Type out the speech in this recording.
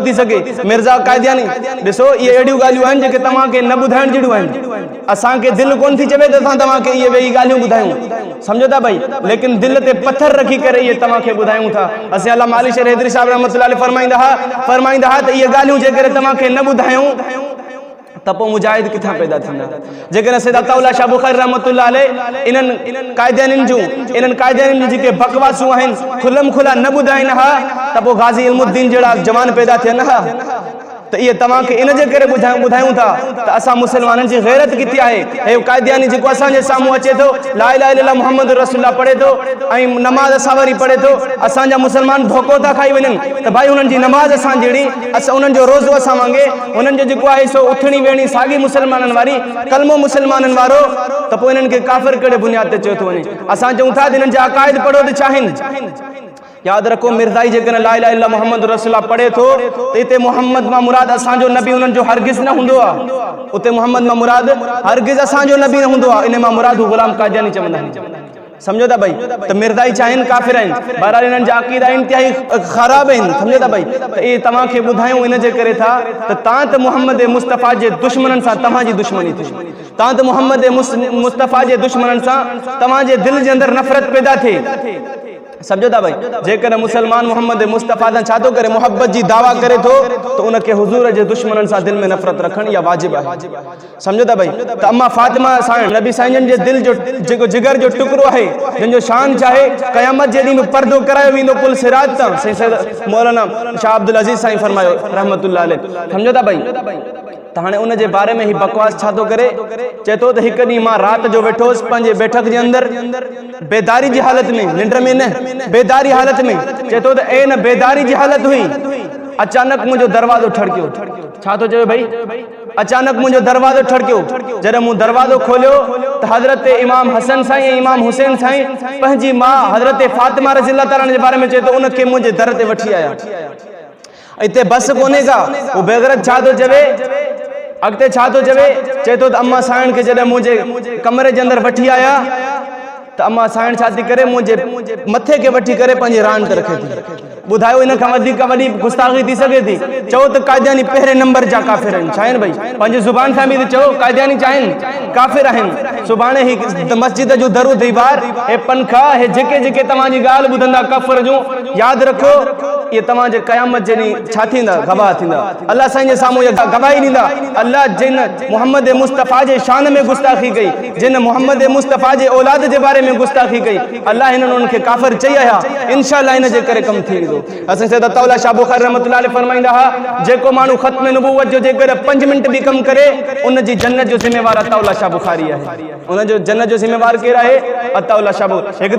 थी सके। मिर्ज़ा क़ादियानी ॾिसो ये अहिड़ियूं ॻाल्हियूं आहिनि जेके तव्हांखे न ॿुधाइण जहिड़ियूं आहिनि। असांखे दिलि कोन थी चवे त असां तव्हांखे इहे वेही ॻाल्हियूं ॿुधायूं, सम्झो था भाई, लेकिन दिलि ते पत्थर रखी करे इहे तव्हांखे ॿुधायूं था। असीं अल्लामा अली शेर हैदरी साहिब रहमतुल्लाह अलैह फरमाईंदा हुआ त इहे ॻाल्हियूं जेकर तव्हांखे न ॿुधायूं त पोइ मुजाहिद किथां पैदा थींदा। जेकॾहिं सैयद अताउल्लाह शाह बुखारी रहमतुल्लाह अलैह इन्हनि क़ाइदियानिन जी जेके बकवासूं आहिनि खुलम खुला न ॿुधाइनि हा त पोइ गाज़ी इल्मुद्दीन जहिड़ा जवान पैदा थियनि हा। त इहे तव्हांखे इन जे करे ॿुधायूं था त असां मुसलमाननि जी गैरत किथे आहे। हे क़ाइदियानी जेको असांजे साम्हूं अचे थो ला इलाहा इल्लल्लाह मुहम्मद रसूलुल्लाह पढ़े थो ऐं नमाज़ असां वरी पढ़े थो, असांजा मुसलमान धोखो था खाई वञनि त भाई हुननि जी नमाज़ असां जहिड़ी, असां उन्हनि जो रोज़ो असां वांगे, हुननि जो जेको आहे सो उथणी वेहणी साॻी मुसलमाननि वारी, कलमो मुसलमाननि वारो, त पोइ हिननि खे काफ़िर कहिड़े बुनियाद ते चयो थो वञे। असां चऊं था त हिननि जा अक़ाइद पढ़ो त चाहिनि। याद रखो मिर्ज़ाई जेकॾहिं ला इलाहा इल्लल्लाह मुहम्मद रसूलुल्लाह पढ़े थो त हिते मोहम्मद मां मुराद असांजो नबी उन्हनि जो हरगिज़ न हूंदो आहे। उते मोहम्मद मां मुराद हरगिज़ असांजो नबी न हूंदो आहे, इन मां मुराद हू ग़ुलाम क़ादियानी चवंदा आहिनि। सम्झो था भाई, त मिर्ज़ाई चाहिनि काफ़िर आहिनि, बहरहाल हिननि जा अक़ीदा इंतिहाई ख़राब आहिनि। सम्झो था भाई, त इहे तव्हांखे ॿुधायूं इन जे करे था त तव्हां त मुहम्मद मुस्तफ़ा जे दुश्मननि सां तव्हांजी दुश्मनी थी, तव्हां त मुहम्मद मुस्तफ़ा जे दुश्मननि सां तव्हांजे दिलि जे अंदरि नफ़रत पैदा थिए। सम्झो था भाई, जेकॾहिं मुसलमान मोहम्मद मुस्तफ़ा सां छा थो करे, मोहब्बत जी दावा करे थो, त उनखे हुज़ूर जे दुश्मननि सां दिलि में नफ़रत रखणु इहा वाजिब आहे। सम्झो था भाई, त अम्मा फातिमा साईं नबी साईं जे दिलि जो जेको जिगर जो टुकड़ो आहे, जंहिंजो शान चाहे क़यामत जे ॾींहुं में पर्दो करायो वेंदो पुल सिराज तां, सैयद मौलाना शाह अब्दुल अज़ीज़ साईं फरमायो रहमतुल्लाह अलैह। सम्झो था भाई, त हाणे उन जे बारे में ही बकवास छा थो करे, चए थो त हिकु ॾींहुं मां राति जो वेठोसि पंहिंजे बैठक जे अंदरि बेदारी जी हालत में, निंड में न, बेदारी हालत में, चए थो त न बेदारी जी हालत हुई, अचानक मुंहिंजो दरवाज़ो ठड़कियो। छा थो चवे भाई, अचानक मुंहिंजो दरवाज़ो ठड़कियो। जॾहिं मूं दरवाज़ो खोलियो त हज़रत इमाम हसन साईं ऐं इमाम हुसैन साईं पंहिंजी माउ हज़रत फातिमा रज़ियल्लाहु ताला जे बारे में चए थो उनखे मुंहिंजे दर ते वठी आया। हिते बस कोन्हे का, उहो बेग़रत छा थो चवे, अॻिते छा थो चवे, चए थो त अम्मा साईं खे जॾहिं मुंहिंजे कमरे जे अंदरि वठी आया त अम्मा साईं छा थी करे, मुंहिंजे मथे खे वठी करे पंहिंजी रान ते रखे थी। ॿुधायो इन खां वधीक वॾी गुस्ताखी थी सघे थी। चओ त क़ादियानी पहिरें नंबर जा काफ़िर आहिनि। छा आहिनि भाई, पंहिंजी ज़ुबान सां बि त चओ क़ादियानी चाहिनि काफ़िर आहिनि। सुभाणे ही मस्जिद जो दरु थी बार, हे पंखा, हे जेके जेके तव्हांजी ॻाल्हि ॿुधंदा कफ़र जूं, यादि रखो ये तव्हांजे क़यामत जे ॾींहुं छा थींदा, गवाह थींदा। अल्लाह साईं जे साम्हूं इहा गवाही ॾींदा। अल्लाह जिन मोहम्मद मुस्तफ़ा जे शान में गुस्ताखी कई, जिन मोहम्मद मुस्तफ़ा जे औलाद जे बारे में गुस्ताखी कई, अल्लाह हिननि उनखे काफ़िर चई आया। इंशाअल्लाह इन जे करे कमु थी वेंदो। असां सैयद अताउल्लाह शाह बुखारी रहमतुल्लाह अलैह फरमाईंदा हुआ, जेको माण्हू ख़त्म नबूवत जो जेकर 5 मिंट बि कमु करे, उन जी जन्नत जो ज़िम्मेवार अताउल्लाह शाह बुखारी आहे। उन जो जन्नत जो ज़िम्मेवार केरु आहे, अताउल्लाह शाह बुखारी।